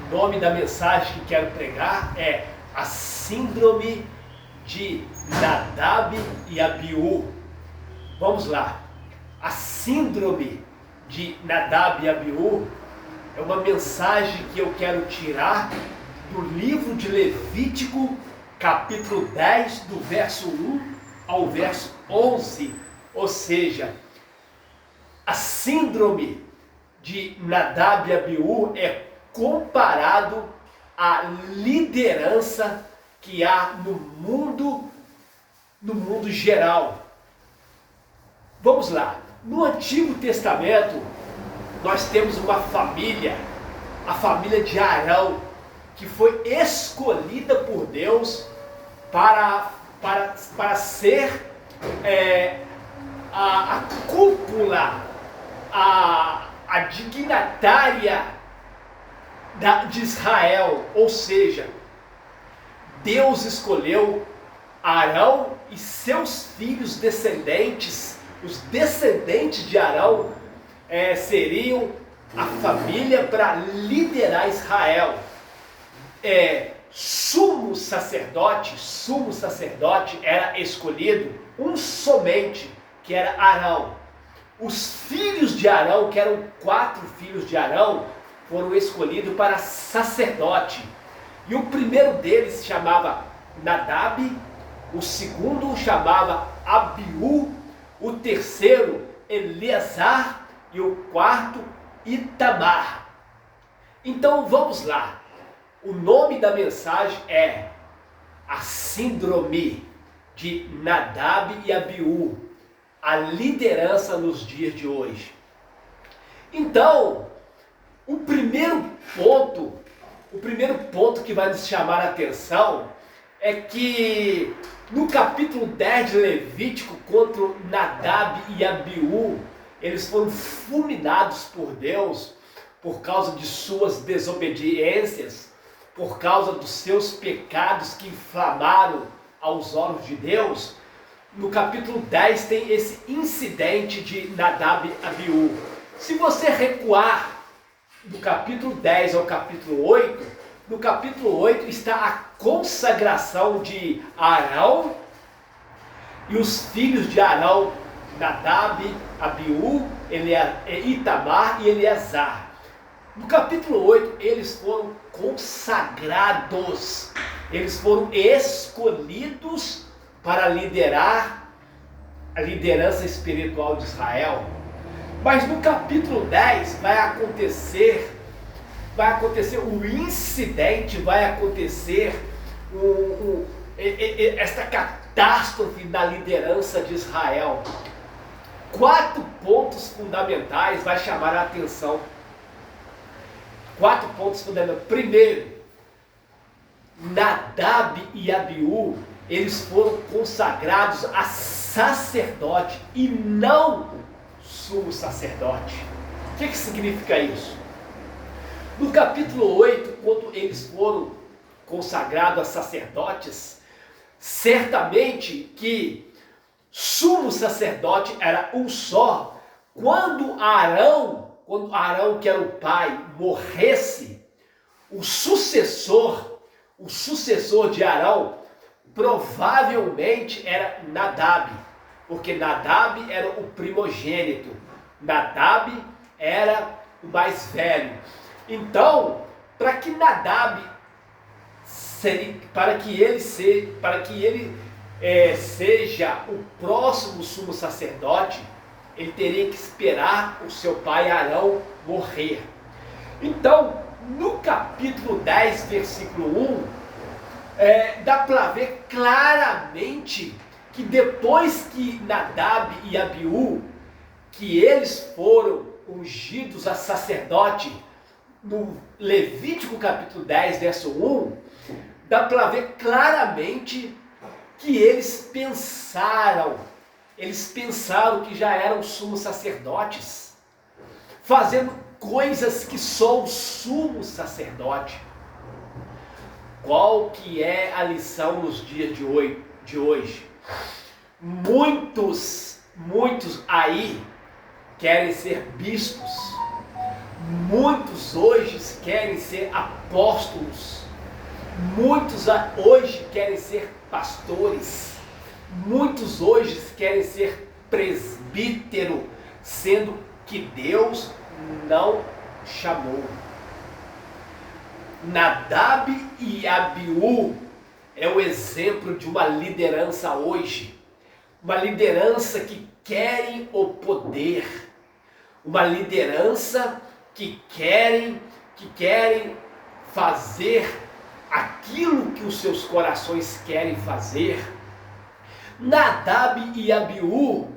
O nome da mensagem que quero pregar é a síndrome de Nadab e Abiú. Vamos lá. A síndrome de Nadab e Abiú é uma mensagem que eu quero tirar do livro de Levítico, capítulo 10, do verso 1 ao verso 11. Ou seja, a síndrome de Nadab e Abiú é comparado à liderança que há no mundo geral. Vamos lá. No Antigo Testamento, nós temos uma família, a família de Arão, que foi escolhida por Deus para ser a cúpula, a dignatária de Israel. Ou seja, Deus escolheu Arão e seus filhos descendentes. Os descendentes de Arão seriam a família para liderar Israel. Sumo sacerdote era escolhido um somente, que era Arão. Os filhos de Arão, que eram 4 filhos de Arão, foram escolhidos para sacerdote. E o primeiro deles se chamava Nadab, o segundo chamava Abiú, o terceiro Eleazar e o quarto Itamar. Então vamos lá. O nome da mensagem é a síndrome de Nadab e Abiú, a liderança nos dias de hoje. Então, o primeiro ponto que vai nos chamar a atenção é que no capítulo 10 de Levítico, contra Nadab e Abiú, eles foram fulminados por Deus por causa de suas desobediências, por causa dos seus pecados que inflamaram aos olhos de Deus. No capítulo 10 tem esse incidente de Nadab e Abiú. Se você recuar do capítulo 10 ao capítulo 8, no capítulo 8 está a consagração de Arão e os filhos de Arão, Nadab, Abiú, Itamar e Eleazar. No capítulo 8, eles foram consagrados, eles foram escolhidos para liderar a liderança espiritual de Israel. Mas no capítulo 10 vai acontecer o incidente, vai acontecer esta catástrofe na liderança de Israel. 4 pontos fundamentais vai chamar a atenção. 4 pontos fundamentais. Primeiro, Nadab e Abiú, eles foram consagrados a sacerdote e não sumo sacerdote. O que significa isso? No capítulo 8, quando eles foram consagrados a sacerdotes, certamente que sumo sacerdote era um só. Quando Arão, que era o pai, morresse, o sucessor de Arão provavelmente era Nadab, porque Nadab era o primogênito, Nadab era o mais velho. Então, para que Nadab seja o próximo sumo sacerdote, ele teria que esperar o seu pai Arão morrer. Então, no capítulo 10, versículo 1, dá para ver claramente que depois que Nadab e Abiú, que eles foram ungidos a sacerdote, no Levítico capítulo 10, verso 1, dá para ver claramente que eles pensaram que já eram sumos sacerdotes, fazendo coisas que só o sumo sacerdote. Qual que é a lição nos dias de hoje? Muitos aí querem ser bispos. Muitos hoje querem ser apóstolos, muitos hoje querem ser pastores, muitos hoje querem ser presbítero, sendo que Deus não chamou. Nadab e Abiú é o exemplo de uma liderança hoje, uma liderança que querem o poder, uma liderança que querem fazer aquilo que os seus corações querem fazer. Nadab e Abiú,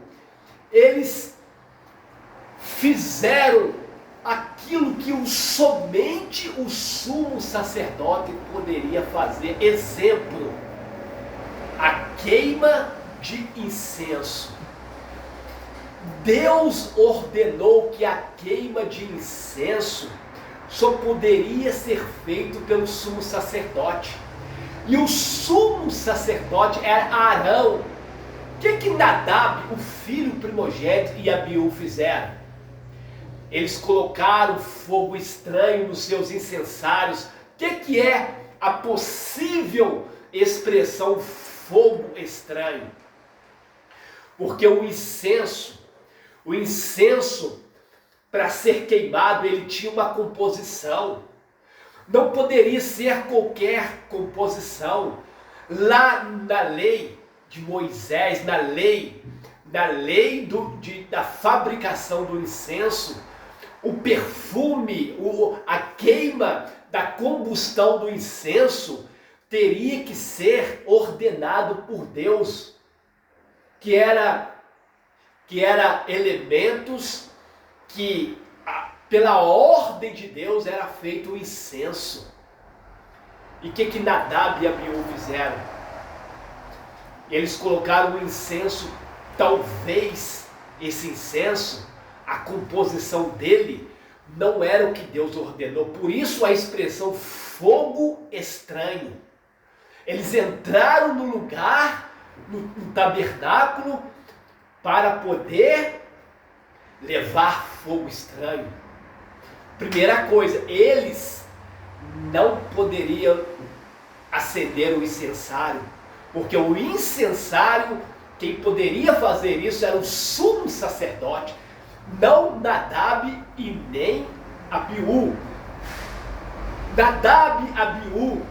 eles fizeram aquilo que somente o sumo sacerdote poderia fazer. Exemplo, a queima de incenso. Deus ordenou que a queima de incenso só poderia ser feito pelo sumo sacerdote. E o sumo sacerdote era Arão. O que Nadab, o filho primogênito, e Abiú fizeram? Eles colocaram fogo estranho nos seus incensários. O que é a possível expressão fogo estranho? Porque o incenso, para ser queimado, ele tinha uma composição. Não poderia ser qualquer composição. Lá na lei de Moisés, na lei da fabricação do incenso, o perfume, a queima da combustão do incenso teria que ser ordenado por Deus, que era elementos que, pela ordem de Deus, era feito o incenso. E o que Nadab e Abiú fizeram? Eles colocaram o incenso, talvez esse incenso, a composição dele, não era o que Deus ordenou. Por isso a expressão fogo estranho. Eles entraram no lugar, no tabernáculo, para poder levar fogo estranho. Primeira coisa, eles não poderiam acender o incensário, porque o incensário, quem poderia fazer isso era o sumo sacerdote, não Nadab e nem Abiú. Nadab, Abiú,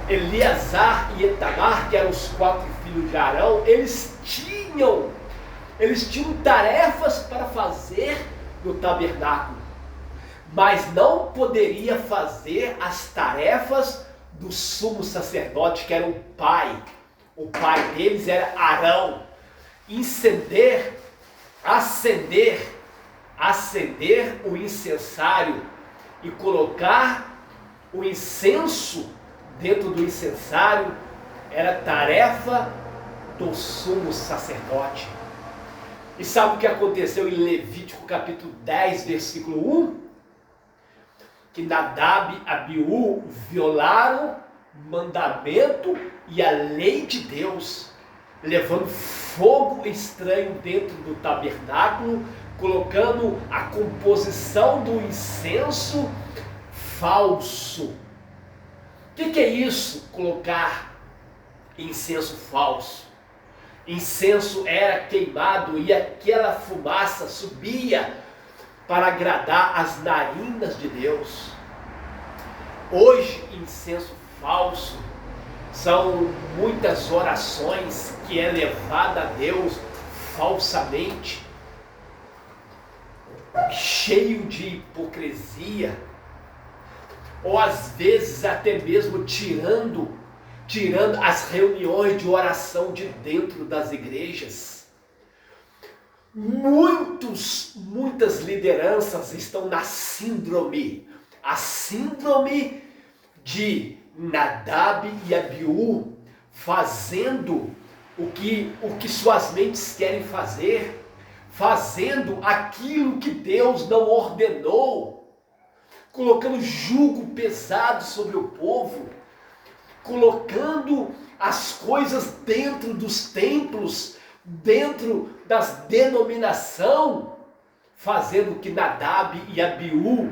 Eleazar e Itamar, que eram os 4 filhos de Arão, eles tinham tarefas para fazer no tabernáculo, mas não poderia fazer as tarefas do sumo sacerdote, que era o pai. O pai deles era Arão. Acender o incensário e colocar o incenso dentro do incensário era tarefa do sumo sacerdote. E sabe o que aconteceu em Levítico capítulo 10, versículo 1? Que Nadab e Abiú violaram o mandamento e a lei de Deus, levando fogo estranho dentro do tabernáculo, colocando a composição do incenso falso. O que é isso? Colocar incenso falso. Incenso era queimado e aquela fumaça subia para agradar as narinas de Deus. Hoje, incenso falso são muitas orações que é levada a Deus falsamente, cheio de hipocrisia, ou às vezes até mesmo tirando as reuniões de oração de dentro das igrejas. Muitas lideranças estão na síndrome, a síndrome de Nadab e Abiú, fazendo o que suas mentes querem fazer, fazendo aquilo que Deus não ordenou, colocando jugo pesado sobre o povo, colocando as coisas dentro dos templos, dentro das denominações, fazendo o que Nadab e Abiú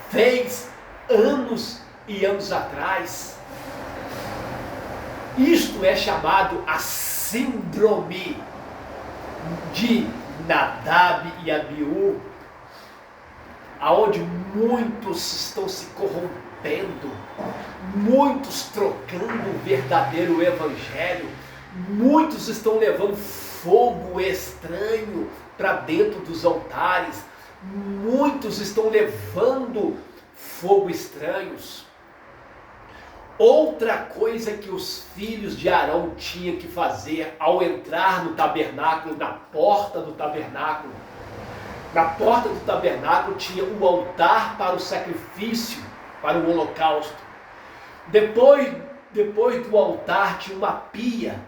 fez anos e anos atrás. Isto é chamado a síndrome de Nadab e Abiú, aonde muitos estão se corrompendo, muitos trocando o verdadeiro evangelho, muitos estão levando fogo estranho para dentro dos altares, muitos estão levando fogo estranhos. Outra coisa que os filhos de Arão tinham que fazer ao entrar no tabernáculo, na porta do tabernáculo, tinha um altar para o sacrifício, para o holocausto. Depois do altar tinha uma pia,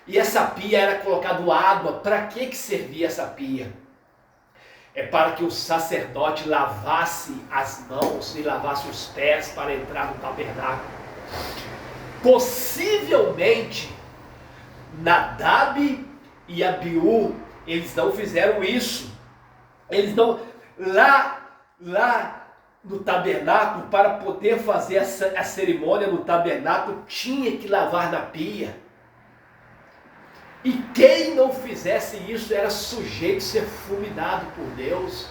e essa pia era colocado água. Para que servia essa pia? É para que o sacerdote lavasse as mãos e lavasse os pés para entrar no tabernáculo. Possivelmente Nadab e Abiú, eles não fizeram isso. Eles não, lá no tabernáculo, para poder fazer a cerimônia no tabernáculo, tinha que lavar na pia. E quem não fizesse isso era sujeito a ser fulminado por Deus.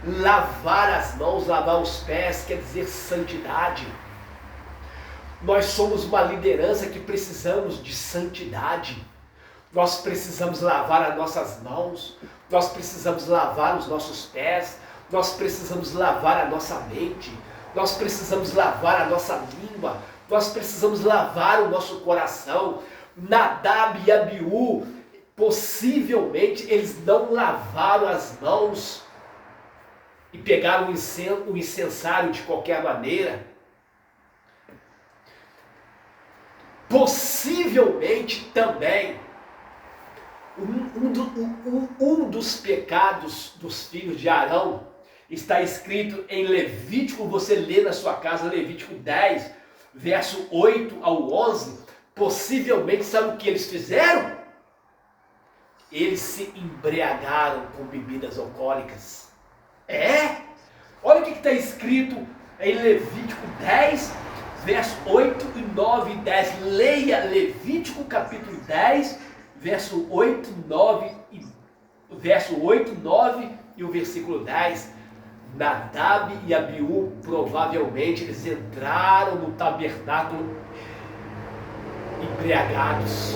Lavar as mãos, lavar os pés, quer dizer santidade. Nós somos uma liderança que precisamos de santidade. Nós precisamos lavar as nossas mãos, nós precisamos lavar os nossos pés, nós precisamos lavar a nossa mente, nós precisamos lavar a nossa língua, nós precisamos lavar o nosso coração. Nadab e Abiú, possivelmente eles não lavaram as mãos e pegaram o incensário de qualquer maneira. Possivelmente também um dos pecados dos filhos de Arão está escrito em Levítico. Você lê na sua casa Levítico 10, verso 8 ao 11. Possivelmente, sabe o que eles fizeram? Eles se embriagaram com bebidas alcoólicas. Olha o que está escrito em Levítico 10, verso 8 e 9 e 10. Leia Levítico capítulo 10, verso 8, 9 e o versículo 10. Nadab e Abiú, provavelmente eles entraram no tabernáculo embriagados.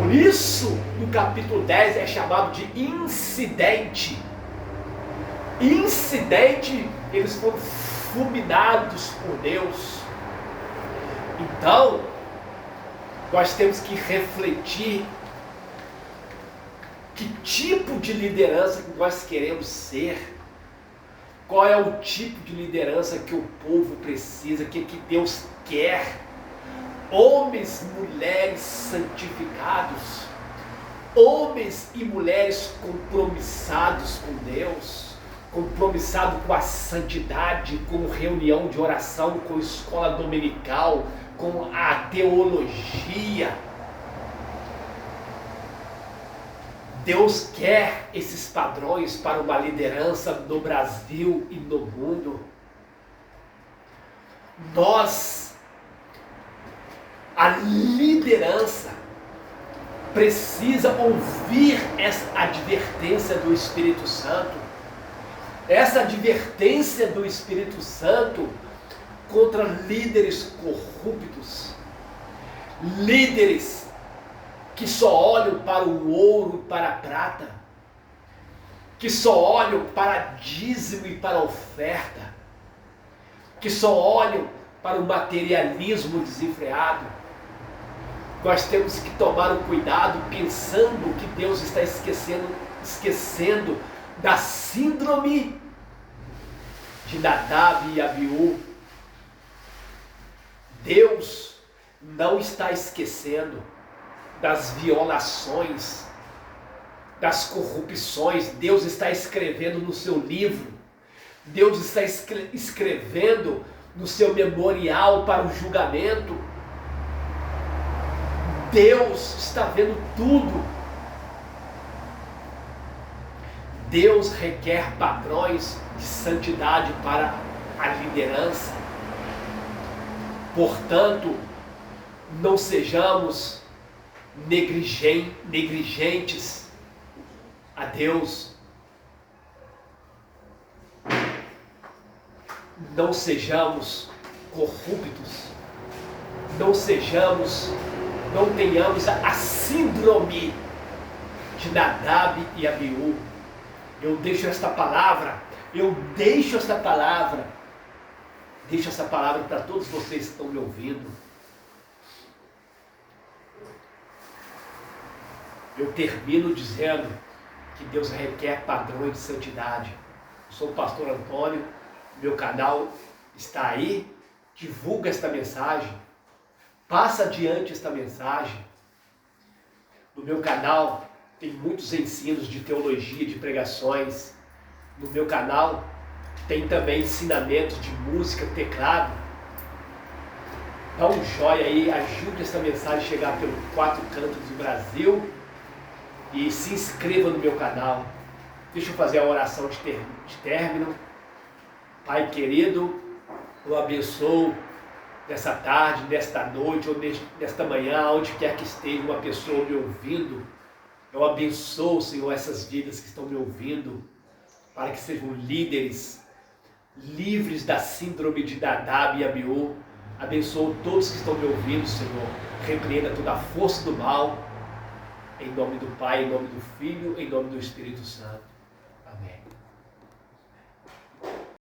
Por isso, no capítulo 10 é chamado de incidente. Eles foram fulminados por Deus. Então, nós temos que refletir que tipo de liderança que nós queremos ser. Qual é o tipo de liderança que o povo precisa, que Deus quer. Homens e mulheres santificados, homens e mulheres compromissados com Deus, compromissados com a santidade, com reunião de oração, com escola dominical, com a teologia. Deus quer esses padrões para uma liderança no Brasil e no mundo. A liderança precisa ouvir essa advertência do Espírito Santo. Essa advertência do Espírito Santo contra líderes corruptos. Líderes que só olham para o ouro e para a prata. Que só olham para dízimo e para a oferta. Que só olham para o materialismo desenfreado. Nós temos que tomar o cuidado pensando que Deus está esquecendo da síndrome de Nadab e Abiú. Deus não está esquecendo das violações, das corrupções. Deus está escrevendo no seu livro. Deus está escrevendo no seu memorial para o julgamento. Deus está vendo tudo. Deus requer padrões de santidade para a liderança. Portanto, não sejamos negligentes a Deus. Não sejamos corruptos. Não tenhamos a síndrome de Nadab e Abiú. Eu deixo esta palavra para todos vocês que estão me ouvindo. Eu termino dizendo que Deus requer padrões de santidade. Eu sou o pastor Antônio, meu canal está aí, divulga esta mensagem, passa adiante esta mensagem. No meu canal tem muitos ensinos de teologia, de pregações. No meu canal tem também ensinamentos de música, teclado. Dá um joinha aí, ajude essa mensagem a chegar pelos 4 cantos do Brasil e se inscreva no meu canal. Deixa eu fazer a oração de término. Pai querido, eu abençoo nessa tarde, nesta noite ou nesta manhã, onde quer que esteja uma pessoa me ouvindo. Eu abençoo, Senhor, essas vidas que estão me ouvindo, para que sejam líderes, livres da síndrome de Nadab e Abiú. Abençoo todos que estão me ouvindo, Senhor. Repreenda toda a força do mal, em nome do Pai, em nome do Filho, em nome do Espírito Santo. Amém.